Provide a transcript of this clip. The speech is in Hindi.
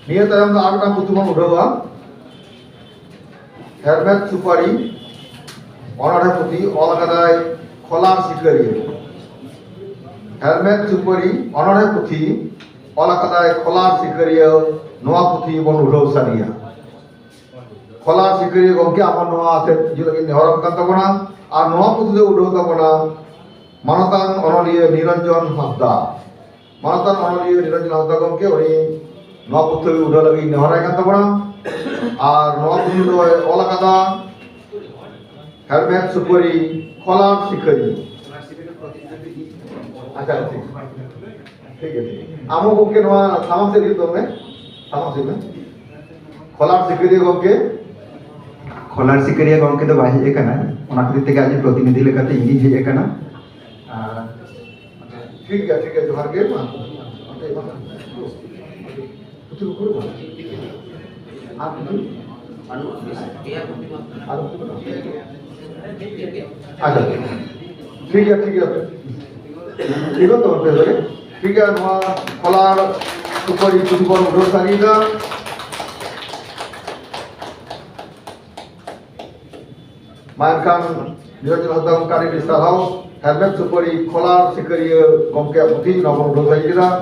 निया तायम दा आगना पुतुमा उड़ावा हेलमेट सुपारी অনারে পুঁথি অলকাদায় খোলার শিকারিয়া হেলমেট সুপারি অনারে পুঁথি অলকাদায় খোলার শিকারিয়া নোয়া পুঁথি বন উড়াও সারিয়া খোলার শিকারিয়া গমকে আমার নোয়া আছে যেটাকে নেহরম কান তাবনা আর নোয়া পুঁথি উড়াও তাবনা মানতান অনলিয়া নিরঞ্জন হাসদা মানতান অনলিয়া নিরঞ্জন হাসদা গমকে উনি নোয়া পুঁথি উড়াও লাগি নেহরাই কান তাবনা আর নোয়া পুঁথি অলকাদা हेलमेट सुपारी खोलार शिकारी अच्छा ठीक है आमो गोके नवा सामसे दी तो में सामसे में खोलार शिकारी गोके खोलार शिकारिया गमके तो बाहि एकाना ओना खातिर तेगे आज प्रतिनिधि लेकाते इंगी हे एकाना ठीक है जोहार के मा तुतु को आप अच्छा ठीक है ठीक है तो ठीक है नवा खोलार सुपारी तुतुबन उड़ो सारिदा मानकान निरंजन हसदा कारी बिसाहाव हेलमेट सुपारी खोलार शिकारिया गमके पुथि नबन उड़ो सारिदा